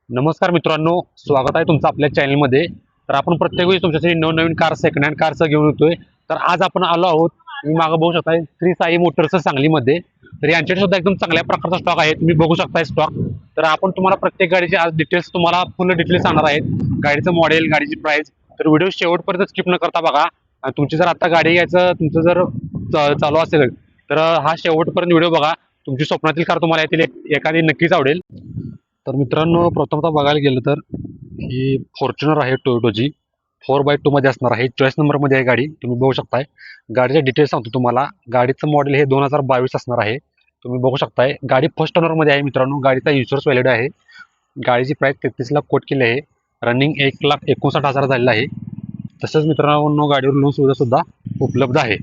नमस्कार मित्रांनो, स्वागत आहे तुमचं आपल्या चॅनलमध्ये. तर आपण प्रत्येक वेळी तुमच्यासाठी नवनवीन कार सेकंड हँड कारचं घेऊन येतोय. तर आज आपण आलो आहोत, तुम्ही मागं बघू शकताय श्री साई मोटर्स सांगलीमध्ये. तर यांच्याकडे सुद्धा एकदम चांगल्या प्रकारचा स्टॉक आहे, तुम्ही बघू शकताय स्टॉक. तर आपण तुम्हाला प्रत्येक गाडीचे आज डिटेल्स तुम्हाला फुल डिटेल्स सांगणार आहेत, गाडीचं मॉडेल, गाडीची प्राइस. तर व्हिडिओ शेवटपर्यंत स्किप न करता बघा. आणि तुमची जर आता गाडी घ्यायचं तुमचं जर चालू असेल तर हा शेवटपर्यंत व्हिडिओ बघा. तुमची स्वप्नातील कार तुम्हाला यातील एखादी नक्कीच आवडेल. तर मित्रांनो, प्रथमतः बघायला गेलं तर ही फॉर्च्युनर आहे टोयोटोची 4x2 मध्ये असणार आहे. चॉईस नंबरमध्ये आहे गाडी, तुम्ही बघू शकताय. गाडीचे डिटेल्स सांगतो तुम्हाला. गाडीचं मॉडेल हे 2022 असणार आहे, तुम्ही बघू शकताय. गाडी फर्स्ट ओनरमध्ये आहे मित्रांनो. गाडीचा इन्शुरन्स व्हॅलिड आहे. गाडीची प्राइस 33 लाख कोट केली आहे. रनिंग 1,59,000 झालेलं आहे. तसंच मित्रांनो, गाडीवर लोन सुविधा सुद्धा उपलब्ध आहे.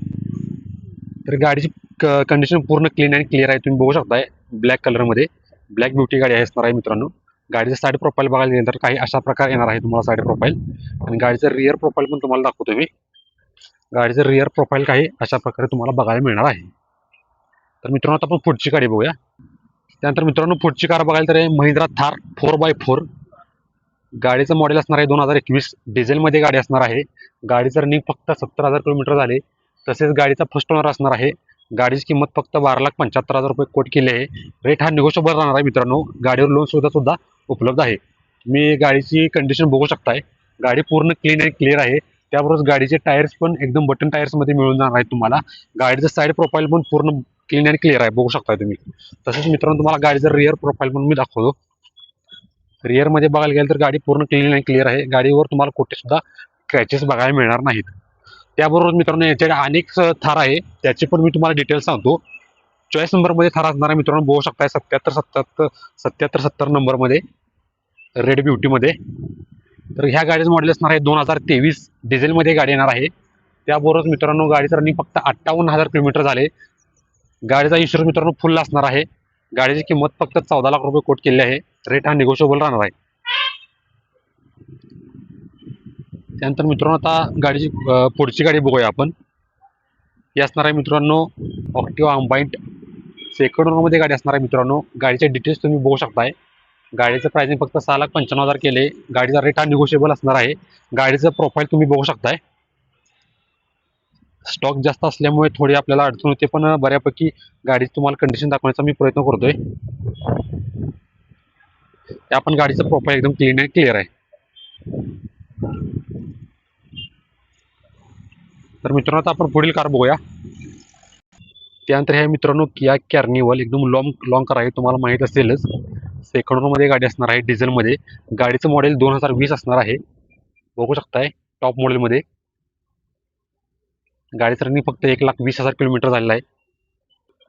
तर गाडीची कंडिशन पूर्ण क्लीन अँड क्लिअर आहे, तुम्ही बघू शकताय. ब्लॅक कलरमध्ये ब्लॅक ब्युटी गाडी असणार आहे मित्रांनो. गाडीचं साईड प्रोफाईल बघायला गेलं तर काही अशा प्रकारे येणार आहे तुम्हाला साईड प्रोफाईल. आणि गाडीचं रिअर प्रोफाईल पण तुम्हाला दाखवतो मी. गाडीचं रिअर प्रोफाईल काही अशा प्रकारे तुम्हाला बघायला मिळणार आहे. तर मित्रांनो, आता आपण पुढची गाडी बघूया. त्यानंतर मित्रांनो, पुढची कार बघायला तर महिंद्रा थार 4x4. गाडीचं मॉडेल असणार आहे 2021. डिझेलमध्ये गाडी असणार आहे. गाडीचं रनिंग फक्त 70,000 किलोमीटर झाले. तसेच गाडीचा फर्स्ट ओनर असणार आहे. गाडीची किंमत फक्त 12,75,000 रुपये कोट केली आहे. रेट हा निगोशिएबल राहणार आहे मित्रांनो. गाडीवर लोन सुद्धा उपलब्ध आहे. तुम्ही गाडीची कंडिशन बघू शकताय. गाडी पूर्ण क्लीन अँड क्लिअर आहे. त्याबरोबर गाडीचे टायर्स पण एकदम बटन टायर्समध्ये मिळून जाणार आहेत तुम्हाला. गाडीचं साईड प्रोफाईल पण पूर्ण क्लीन अँड क्लिअर आहे, बघू शकताय तुम्ही. तसंच मित्रांनो, तुम्हाला गाडीचं रिअर प्रोफाईल पण मी दाखवतो. रिअरमध्ये बघायला गेलं तर गाडी पूर्ण क्लीन अँड क्लिअर आहे. गाडीवर तुम्हाला कुठे सुद्धा क्रॅचेस बघायला मिळणार नाहीत. त्याबरोबर मित्रांनो, याच्याकडे अनेक थार आहे, त्याचे पण मी तुम्हाला डिटेल्स सांगतो. चॉईस नंबरमध्ये थार असणार आहे मित्रांनो, बघू शकताय. 77 नंबरमध्ये रेड ब्युटीमध्ये. तर ह्या गाडीचं मॉडेल असणार आहे 2023. डिझेलमध्ये गाडी येणार आहे. त्याबरोबर मित्रांनो, गाडीचं रनिंग फक्त 58,000 किलोमीटर झाले. गाडीचा इन्शुरन्स मित्रांनो फुल असणार आहे. गाडीची किंमत फक्त 14 लाख रुपये कोट केली आहे. रेट हा निगोशिएबल राहणार आहे. त्यानंतर मित्रांनो, आता गाडीची पुढची गाडी बघूया आपण. ही असणार आहे मित्रांनो ऑक्टिवा अंबाइंट. सेकंड ओनरमध्ये गाडी असणार आहे मित्रांनो. गाडीचे डिटेल्स तुम्ही बघू शकताय. गाडीचं प्राइसिंग फक्त 6,95,000 केले. गाडीचा रेट हा निगोशिएबल असणार आहे. गाडीचं प्रोफाईल तुम्ही बघू शकताय. स्टॉक जास्त असल्यामुळे थोडी आपल्याला अडचण होते, पण बऱ्यापैकी गाडीची तुम्हाला कंडिशन दाखवण्याचा मी प्रयत्न करतोय. त्या पण गाडीचं प्रोफाईल एकदम क्लीन अँड क्लिअर आहे. तर मित्रांनो, आता आपण पुढील कार बघूया. त्यानंतर हे मित्रांनो किया कॅर्निवल. एकदम लॉंग कार आहे, तुम्हाला माहीत असेलच. सेकंड ओनरमध्ये गाडी असणार आहे डिझेलमध्ये. गाडीचं मॉडेल 2020 असणार आहे, बघू शकताय. टॉप मॉडेलमध्ये गाडीचं रनिंग फक्त 1,20,000 किलोमीटर झालेलं आहे.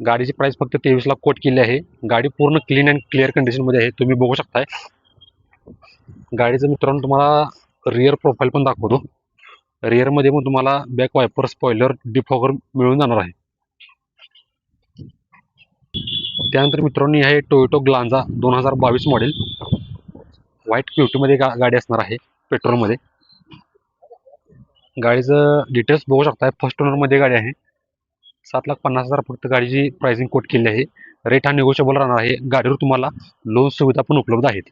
गाडीची प्राइस फक्त 23 लाख कोट केली आहे. गाडी पूर्ण क्लीन अँड क्लिअर कंडिशनमध्ये आहे, तुम्ही बघू शकताय. गाडीचं मित्रांनो तुम्हाला रिअर प्रोफाईल पण दाखवतो. रिअरमध्ये पण तुम्हाला बॅक वायपर, स्पॉइलर, डिफॉगर मिळून जाणार आहे. त्यानंतर मित्रांनो, आहे टोयोटो ग्लांजा 2022 मॉडेल. व्हाईट ब्युटीमध्ये गाडी असणार आहे, पेट्रोलमध्ये. गाडीचं डिटेल्स बघू शकताय. फर्स्ट ओनरमध्ये गाडी आहे. 7,50,000 फक्त गाडीची प्राइसिंग कोट केली आहे. रेट हा निगोशिएबल राहणार आहे. गाडीवर तुम्हाला लोन सुविधा पण उपलब्ध आहेत.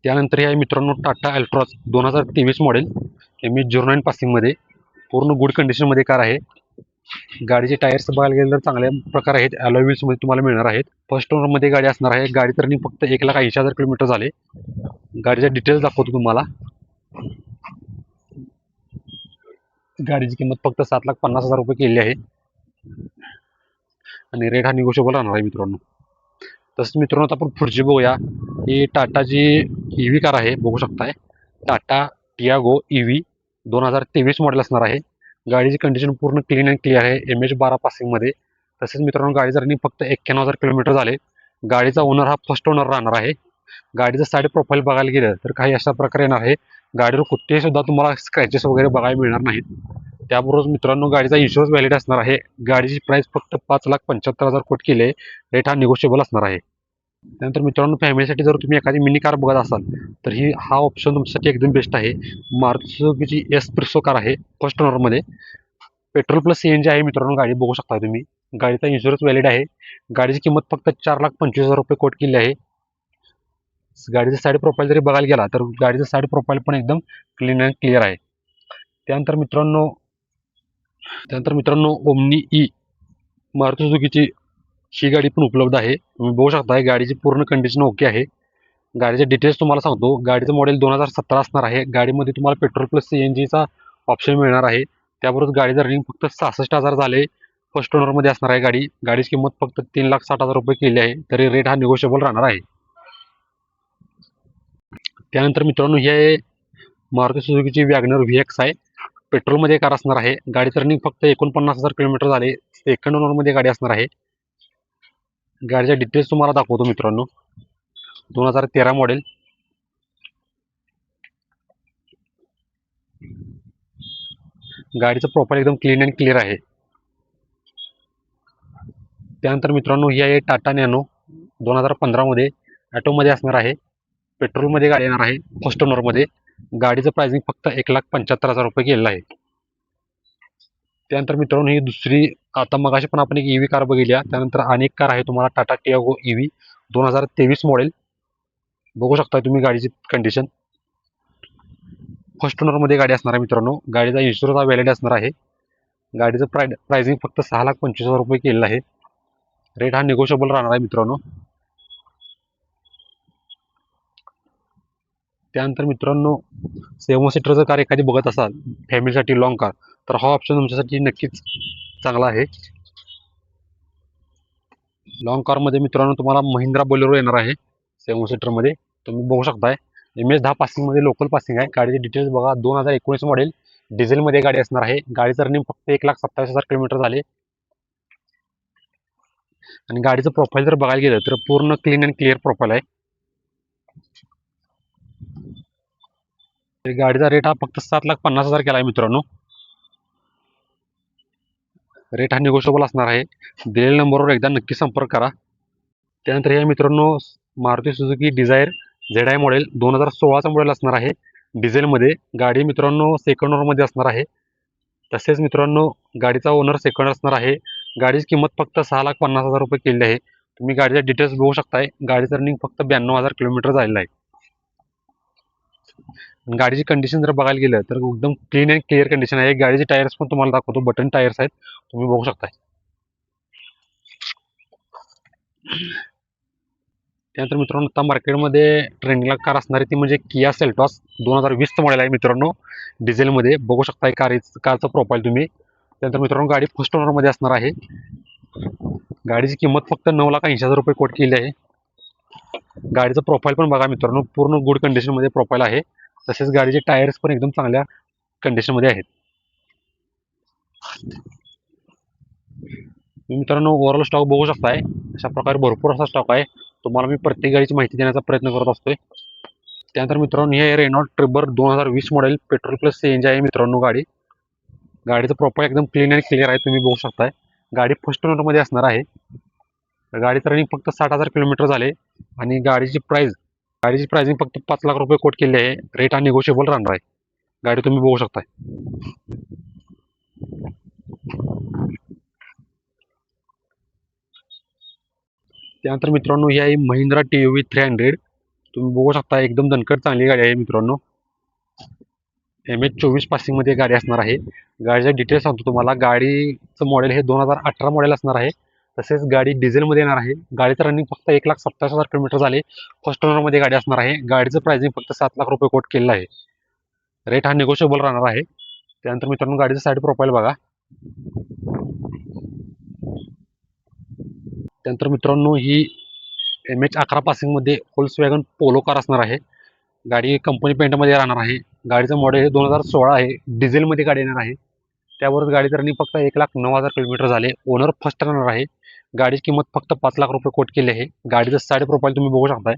त्यानंतर हे आहे मित्रांनो टाटा अल्ट्रॉज 2023 मॉडेल. MH09 पासिंगमध्ये पूर्ण गुड कंडिशनमध्ये कार आहे. गाडीचे टायर्स बघायला गेलं तर चांगल्या प्रकार आहेत, अलॉय व्हील्समध्ये तुम्हाला मिळणार आहेत. फर्स्ट ओनरमध्ये गाडी असणार आहे. गाडीचं रनिंग फक्त 1,80,000 किलोमीटर झाले. गाडीचे डिटेल्स दाखवतो तुम्हाला. गाडीची किंमत फक्त 7,50,000 रुपये केली आहे. आणि रेट हा निगोशिएबल राहणार आहे मित्रांनो. तसंच मित्रांनो, आता आपण पुढची बघूया. ही टाटाची EV कार आहे, बघू शकताय. टाटा टियागो EV 2023 मॉडेल असणार आहे. गाडीची कंडिशन पूर्ण क्लीन अँड क्लिअर आहे, MH12 पासिंगमध्ये. तसेच मित्रांनो, गाडीचं रनिंग फक्त 91,000 किलोमीटर झाले. गाडीचा ओनर हा फर्स्ट ओनर राहणार आहे. गाडीचं साईड प्रोफाईल बघायला गेलं तर काही अशा प्रकारे येणार आहे. गाडीवर कुठेही सुद्धा तुम्हाला स्क्रॅचेस वगैरे बघायला मिळणार नाहीत. त्याबरोबर मित्रांनो, गाडीचा इन्शुरन्स व्हॅलिड असणार आहे. गाडीची प्राइस फक्त 5,75,000 कोट केली आहे. रेट हा निगोशिएबल असणार आहे. त्यानंतर मित्रांनो, फॅमिलीसाठी जर तुम्ही एखादी मिनी कार बघत असाल तर हा ऑप्शन तुमच्यासाठी एकदम बेस्ट आहे. मारुती सुझुकीची एस्प्रेसो कार आहे, फर्स्ट ओनरमध्ये. पेट्रोल प्लस CNG आहे मित्रांनो. गाडी बघू शकता तुम्ही. गाडीचा इन्शुरन्स व्हॅलिड आहे. गाडीची किंमत फक्त 4,25,000 रुपये कोट केली आहे. गाडीचं साईड प्रोफाईल जरी बघायला गेला तर गाडीचं साईड प्रोफाईल पण एकदम क्लीन अँड क्लिअर आहे. त्यानंतर मित्रांनो ओमनी ई मारुती सुझुकीची ही गाडी पण उपलब्ध आहे. तुम्ही बघू शकता गाडीची पूर्ण कंडिशन ओके आहे. गाडीचे डिटेल्स तुम्हाला सांगतो. गाडीचं मॉडेल 2017 असणार आहे. गाडीमध्ये तुम्हाला पेट्रोल प्लस CNGचा ऑप्शन मिळणार आहे. त्याबरोबर गाडीचं रनिंग फक्त 66,000 झाले. फर्स्ट ओनरमध्ये असणार आहे गाडी. गाडीची किंमत फक्त 3,60,000 रुपये केली आहे. तरी रेट हा निगोशिएबल राहणार आहे. त्यानंतर मित्रांनो ही आहे मारुती सुझुकीची वॅगनर VX आहे. पेट्रोलमध्ये कार असणार आहे. गाडीचं रनिंग फक्त 49,000 किलोमीटर झाले. सेकंड ओनरमध्ये गाडी असणार आहे. गाडीच्या डिटेल्स तुम्हाला दाखवतो मित्रांनो. 2013 मॉडेल. गाडीचं प्रोफाईल एकदम क्लीन अँड क्लिअर आहे. त्यानंतर मित्रांनो ही आहे टाटा नॅनो 2015 मध्ये ॲटोमध्ये असणार आहे. पेट्रोलमध्ये गाडी येणार आहे. फर्स्ट ओनरमध्ये. गाडीचं प्राइसिंग फक्त 1,75,000 रुपये केलेलं आहे. त्यानंतर मित्रांनो ही दुसरी, आता मगाशी पण आपण एक EV कार बघितल्या. त्यानंतर अनेक कार आहे तुम्हाला टाटा टियागो EV 2023 मॉडेल. बघू शकता तुम्ही गाडीची कंडिशन. फर्स्ट ओनरमध्ये गाडी असणार आहे मित्रांनो. गाडीचा इन्शुरन्स हा व्हॅलिड असणार आहे. गाडीचं प्राइसिंग फक्त 6,25,000 रुपये केलेलं आहे. रेट हा निगोशिएबल राहणार आहे मित्रांनो. त्यानंतर मित्रांनो 7 सीटरचं कार एखादी बघत असाल फॅमिलीसाठी लॉंग कार, तर हा ऑप्शन तुमच्यासाठी नक्कीच चांगला आहे. लॉंग कारमध्ये मित्रांनो तुम्हाला महिंद्रा बोलेरो येणार आहे 7 सीटरमध्ये. तुम्ही बघू शकताय MS10 पासिंगमध्ये लोकल पासिंग आहे. गाडीचे डिटेल्स बघा. 2019 मॉडेल डिझेलमध्ये गाडी असणार आहे. गाडीचं रनिंग फक्त 1,27,000 किलोमीटर झाले. आणि गाडीचं प्रोफाईल जर बघायला गेलं तर पूर्ण क्लीन अँड क्लिअर प्रोफाईल आहे. गाडीचा रेट हा फक्त 7,50,000 केला आहे मित्रांनो. रेट हा निगोशिएबल असणार आहे. दिलेल्या नंबरवर एकदा नक्की संपर्क करा. त्यानंतर हे मित्रांनो Maruti Suzuki Dzire ZI model 2016चा मॉडेल असणार आहे. डिझेलमध्ये. गाडी मित्रांनो सेकंड ओनरमध्ये असणार आहे. तसेच मित्रांनो गाडीचा ओनर सेकंड असणार आहे. गाडीची किंमत फक्त 6,50,000 रुपये केलेली आहे. तुम्ही गाडीचे डिटेल्स बघू शकताय. गाडीचं रनिंग फक्त 92,000 किलोमीटर झालेलं आहे. गाडीची कंडिशन जर बघायला गेलं तर एकदम क्लीन अँड क्लिअर कंडिशन आहे. गाडीचे टायर्स पण तुम्हाला दाखवतो. बटन टायर्स आहेत. तुम्ही बघू शकताय. त्यानंतर मित्रांनो आता मार्केटमध्ये ट्रेंडिंगला कार असणारी ती म्हणजे किया सेल्टॉस 2020चं मॉडेल आहे मित्रांनो. डिझेलमध्ये. बघू शकताय कारचं प्रोफाईल तुम्ही. त्यानंतर मित्रांनो गाडी फर्स्ट ओनरमध्ये असणार आहे. गाडीची किंमत फक्त 9,80,000 रुपये कोट केली आहे. गाडीचं प्रोफाईल पण बघा मित्रांनो. पूर्ण गुड कंडिशनमध्ये प्रोफाईल आहे. तसेच गाडीचे टायर्स पण एकदम चांगल्या कंडिशनमध्ये आहेत. मित्रांनो ओव्हरऑल स्टॉक बघू शकताय. अशा प्रकारे भरपूर असा स्टॉक आहे. तुम्हाला मी प्रत्येक गाडीची माहिती देण्याचा प्रयत्न करत असतोय. त्यानंतर मित्रांनो हे Renault Triber 2020 model petrol plus CNG आहे मित्रांनो गाडी. गाडीचं प्रोफाईल एकदम क्लीन अँड क्लिअर आहे. तुम्ही बघू शकताय. गाडी फर्स्ट ओनरमध्ये असणार आहे. गाडीचं रनिंग फक्त 60,000 किलोमीटर झाले. आणि गाडीची प्राइसिंग फक्त 5 लाख रुपये कोट केली आहे. रेट हा निगोशिएबल राहणार आहे. गाडी तुम्ही बघू शकताय. त्यानंतर मित्रांनो ही आहे महिंद्रा TUV 300. तुम्ही बघू शकता एकदम दणकट चांगली गाडी आहे मित्रांनो. MH24 पासिंगमध्ये गाडी असणार आहे. गाडीचे डिटेल्स सांगतो तुम्हाला. गाडीचं मॉडेल हे 2018 मॉडेल असणार आहे. तसेच गाडी डिझेलमध्ये येणार आहे. गाडीचं रनिंग फक्त 1,27,000 किलोमीटर झाले. फर्स्ट ओनरमध्ये गाडी असणार आहे. गाडीचं प्राइसिंग फक्त 7 लाख रुपये कोट केलेलं आहे. रेट हा निगोशिएबल राहणार आहे. त्यानंतर मित्रांनो गाडीचं साईड प्रोफाईल बघा. त्यानंतर मित्रांनो ही MH11 पासिंगमध्ये व्होल्क्सवॅगन पोलो कार असणार आहे. गाडी कंपनी पेंटमध्ये राहणार आहे. गाडीचं मॉडेल हे 2016 आहे. डिझेलमध्ये गाडी येणार आहे. त्यावरच गाडीचं रनिंग फक्त 1,09,000 किलोमीटर झाले. ओनर फर्स्ट रनर आहे. गाडीची किंमत फक्त 5 लाख रुपये कोट केली आहे. गाडीचं साईड प्रोफाईल तुम्ही बघू शकताय.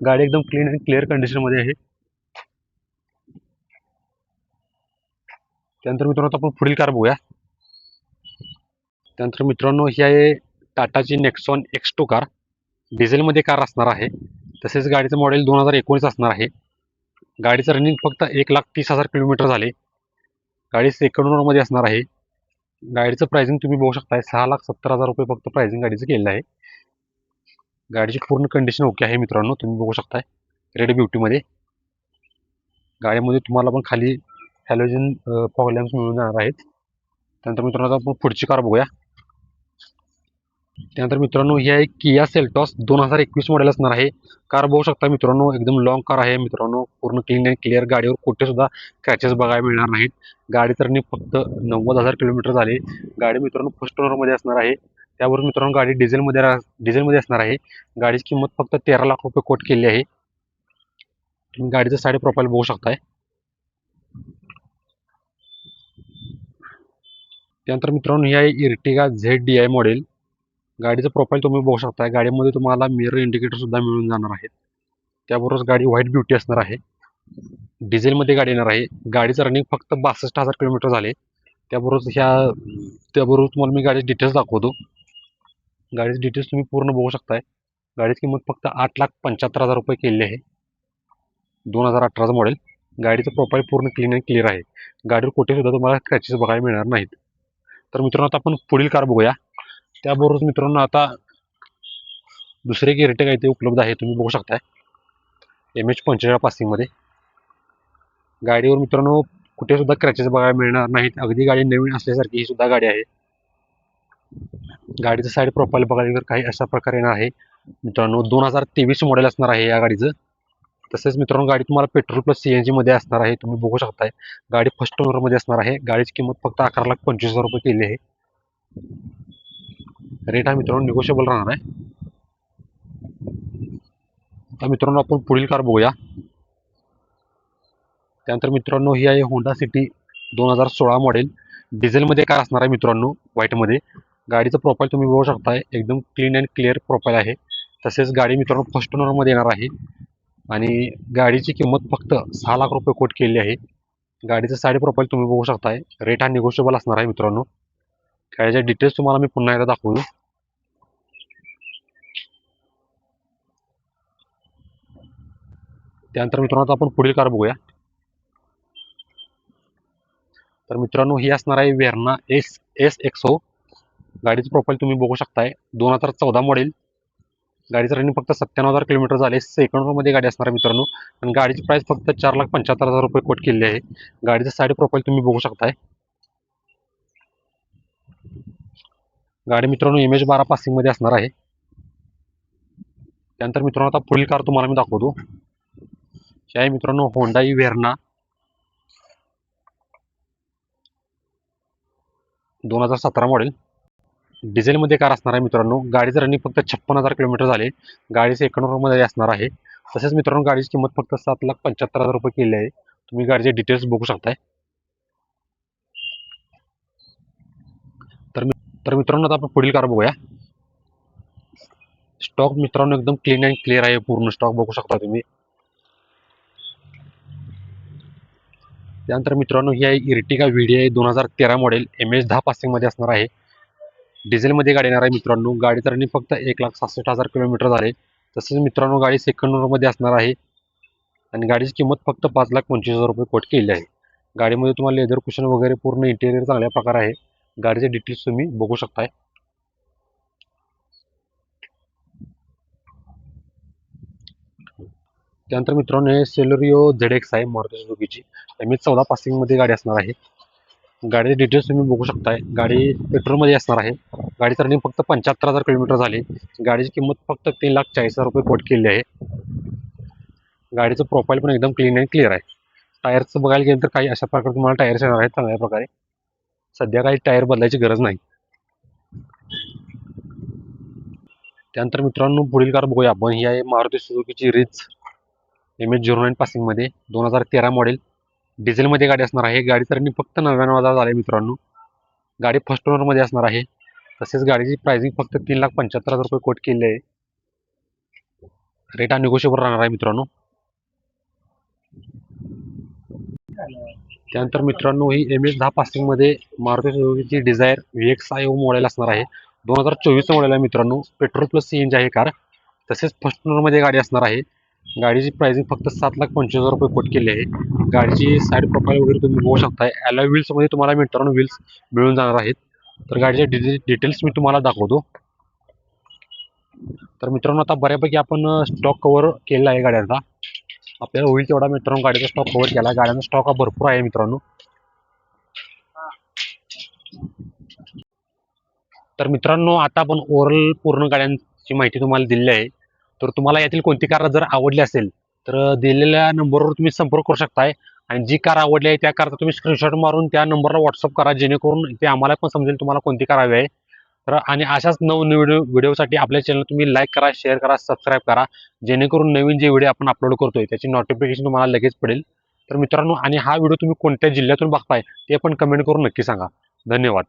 गाडी एकदम क्लीन अँड क्लिअर कंडिशनमध्ये आहे. त्यानंतर मित्रांनो आपण पुढील कार बघूया. त्यानंतर मित्रांनो ही आहे टाटाची नेक्सॉन X2 कार. डिझेलमध्ये कार असणार आहे. तसेच गाडीचं मॉडेल 2019 असणार आहे. गाडीचं रनिंग फक्त 1,30,000 किलोमीटर झाले. गाडी सेकंड ओनरमध्ये असणार आहे. गाडीचं प्राइसिंग तुम्ही बघू शकताय. 6,70,000 रुपये फक्त प्राइसिंग गाडीचं केलेलं आहे. गाडीची पूर्ण कंडिशन ओके आहे मित्रांनो. तुम्ही बघू शकताय. रेड ब्युटीमध्ये. गाडीमध्ये तुम्हाला पण खाली हॅलोजन फॉग लॅम्प्स मिळून जाणार आहेत. त्यानंतर मित्रांनो आपण पुढची कार बघूया. त्यानंतर मित्रांनो ही आहे किया सेल्टॉस 2021 मॉडेल असणार आहे. कार बघू शकता मित्रांनो, एकदम लॉंग कार आहे मित्रांनो, पूर्ण क्लीन अँड क्लिअर. गाडीवर कुठे सुद्धा क्रॅचेस बघायला मिळणार नाहीत. गाडी तर फक्त 90,000 किलोमीटर झाले. गाडी मित्रांनो फर्स्ट ओनरमध्ये असणार आहे. त्यावर मित्रांनो गाडी डिझेलमध्ये असणार आहे. गाडीची किंमत फक्त 13 लाख रुपये कोट केली आहे. तुम्ही गाडीचं साईड प्रोफाईल बघू शकताय. त्यानंतर मित्रांनो ही आहे इर्टिगा ZDI मॉडेल. गाडीचं प्रोफाईल तुम्ही बघू शकता. गाडीमध्ये तुम्हाला मिरर इंडिकेटर सुद्धा मिळून जाणार आहेत. त्याबरोबरच गाडी व्हाईट ब्युटी असणार आहे. डिझेलमध्ये गाडी येणार आहे. गाडीचं रनिंग फक्त 62,000 किलोमीटर झाले. त्याबरोबर तुम्हाला मी गाडीचे डिटेल्स दाखवतो. गाडीचे डिटेल्स तुम्ही पूर्ण बघू शकताय. गाडीची किंमत फक्त 8,75,000 रुपये केली आहे. 2018 मॉडेल. गाडीचं प्रोफाईल पूर्ण क्लीन अँड क्लिअर आहे. गाडीवर कुठे सुद्धा तुम्हाला क्रॅचेस बघायला मिळणार नाहीत. तर मित्रांनो आता आपण पुढील कार बघूया. त्याबरोबर मित्रांनो आता दुसरे एक इर्टिगा इथे उपलब्ध आहे, तुम्ही बघू शकताय. MH45 पासिंगमध्ये. गाडीवर मित्रांनो कुठे सुद्धा क्रॅचेस बघायला मिळणार नाहीत. अगदी गाडी नवीन असल्यासारखी ही सुद्धा गाडी आहे. गाडीचं साईड प्रोफाईल बघायला तर काही अशा प्रकारे येणार आहे मित्रांनो. 2023 मॉडेल असणार आहे या गाडीचं. तसेच मित्रांनो गाडी तुम्हाला पेट्रोल प्लस CNG मध्ये असणार आहे, तुम्ही बघू शकताय. गाडी फर्स्ट ओनरमध्ये असणार आहे. गाडीची किंमत फक्त 11,25,000 रुपये केली आहे. रेट हा मित्रांनो निगोशिएबल राहणार आहे. आता मित्रांनो आपण पुढील कार बघूया. त्यानंतर मित्रांनो ही आहे होंडा सिटी 2016 मॉडेल. डिझेलमध्ये कार असणार आहे मित्रांनो, व्हाईटमध्ये. गाडीचं प्रोफाईल तुम्ही बघू शकताय. एकदम क्लीन अँड क्लिअर प्रोफाईल आहे. तसेच गाडी मित्रांनो फर्स्ट ओनरमध्ये येणार आहे आणि गाडीची किंमत फक्त 6 लाख रुपये कोट केली आहे. गाडीचं साईड प्रोफाईल तुम्ही बघू शकताय. रेट हा निगोशिएबल असणार आहे मित्रांनो. गाडीचे डिटेल्स तुम्हाला मी पुन्हा एकदा दाखवतो. त्यानंतर मित्रांनो आपण पुढील कार बघूया. तर मित्रांनो ही असणार आहे वेर्ना SXO. गाडीचं प्रोफाईल तुम्ही बघू शकताय. 2014 मॉडेल. गाडीचं रनिंग फक्त 97,000 किलोमीटर झाले. सेकंड ओनरमध्ये गाडी असणार आहे मित्रांनो. आणि गाडीची प्राइस फक्त 4,75,000 रुपये कोट केली आहे. गाडीचं साईड प्रोफाईल तुम्ही बघू शकताय. गाडी मित्रांनो MH12 पासिंगमध्ये असणार आहे. त्यानंतर मित्रांनो आता पुढील कार तुम्हाला मी दाखवतो. ही आहे मित्रांनो होंडाई वेर्ना 2017 मॉडेल. डिझेलमध्ये कार असणार आहे मित्रांनो. गाडीचं रनिंग फक्त 56,000 किलोमीटर झाले. गाडी सेकंड ओनरमध्ये असणार आहे. तसेच मित्रांनो गाडीची किंमत फक्त 7,75,000 रुपये केली आहे. तुम्ही गाडीचे डिटेल्स बघू शकताय. तर मित्रांनो आता आपण पुढील कार बघूया. स्टॉक मित्रांनो एकदम क्लीन अँड क्लिअर आहे. पूर्ण स्टॉक बघू शकता तुम्ही. त्यानंतर मित्रांनो ही आहे इर्टिगा VDI 2013 मॉडेल. MH10 पासिंगमध्ये असणार आहे. डिझेलमध्ये गाडी येणार आहे मित्रांनो. गाडीचं रनिंग फक्त 1,66,000 किलोमीटर झाले. तसेच मित्रांनो गाडी सेकंड ओनरमध्ये असणार आहे आणि गाडीची किंमत फक्त 5,25,000 रुपये कोट केली आहे. गाडीमध्ये तुम्हाला लेदर कुशन वगैरे पूर्ण इंटेरियर चांगल्या प्रकारे आहे. गाडीचे डिटेल्स तुम्ही बघू शकताय. त्यानंतर मित्रांनो हे सेलेरिओ ZX आहे मारुती सुझुकीची. MH14 पासिंगमध्ये गाडी असणार आहे. गाडीचे डिटेल्स तुम्ही बघू शकताय. गाडी पेट्रोलमध्ये असणार आहे. गाडीचं रनिंग फक्त 75,000 किलोमीटर झाले. गाडीची किंमत फक्त 3,40,000 रुपये कोट केली आहे. गाडीचं प्रोफाईल पण एकदम क्लीन अँड क्लिअर आहे. टायरचं बघायला गेलं तर काही अशा प्रकारे तुम्हाला टायर्स येणार आहेत चांगल्या प्रकारे. सध्या काही टायर बदलायची गरज नाही. त्यानंतर मित्रांनो पुढील कार बघूया आपण. ही आहे मारुती सुझुकीची रिच MH09 पासिंगमध्ये 2013 मॉडेल. डिझेलमध्ये गाडी असणार आहे. गाडीचं रनिंग फक्त 99,000 झाले मित्रांनो. गाडी फर्स्ट ओनरमध्ये असणार आहे. तसेच गाडीची प्राइसिंग फक्त 3,75,000 रुपये कोट केली आहे. रेट हा निगोशिएबल राहणार आहे मित्रांनो. त्यानंतर मित्रांनो ही MH10 पासिंगमध्ये मारुती सुझुकीची डिझायर VXI मॉडेल असणार आहे. 2024 मॉडेल आहे मित्रांनो. पेट्रोल प्लस CNG आहे कार. तसेच फर्स्ट ओनरमध्ये गाडी असणार आहे. गाडीची प्राइसिंग फक्त 7,25,000 रुपये कोट केली आहे. गाडीची साईड प्रोफाईल वगैरे तुम्ही बघू शकताय. ॲलॉय व्हील्समध्ये तुम्हाला मित्रांनो व्हील्स मिळून जाणार आहेत. तर गाडीचे डिटेल्स मी तुम्हाला दाखवतो. तर मित्रांनो आता बऱ्यापैकी आपण स्टॉक कव्हर केलेला आहे गाड्यांचा. आपल्याला होईल तेवढा मित्रांनो गाडीचा स्टॉक कव्हर केला. गाड्यांचा स्टॉक हा भरपूर आहे मित्रांनो. तर मित्रांनो आता आपण ओव्हरऑल पूर्ण गाड्यांची माहिती तुम्हाला दिली आहे. तर तुम्हाला यातील कोणती कार जर आवडली असेल तर दिलेल्या नंबरवर तुम्ही संपर्क करू शकताय. आणि जी कार आवडली आहे त्या कारचा तुम्ही स्क्रीनशॉट मारून त्या नंबरला व्हॉट्सअप करा, जेणेकरून ते आम्हाला पण समजेल तुम्हाला कोणती कार हवी आहे. तर आणि अशाच नवनवीन व्हिडिओसाठी आपल्या चॅनल तुम्ही लाईक करा, शेअर करा, सबस्क्राईब करा, जेणेकरून नवीन जे व्हिडिओ आपण अपलोड करतोय त्याची नोटिफिकेशन तुम्हाला लगेच पडेल. तर मित्रांनो आणि हा व्हिडिओ तुम्ही कोणत्या जिल्ह्यातून बघताय ते पण कमेंट करून नक्की सांगा. धन्यवाद.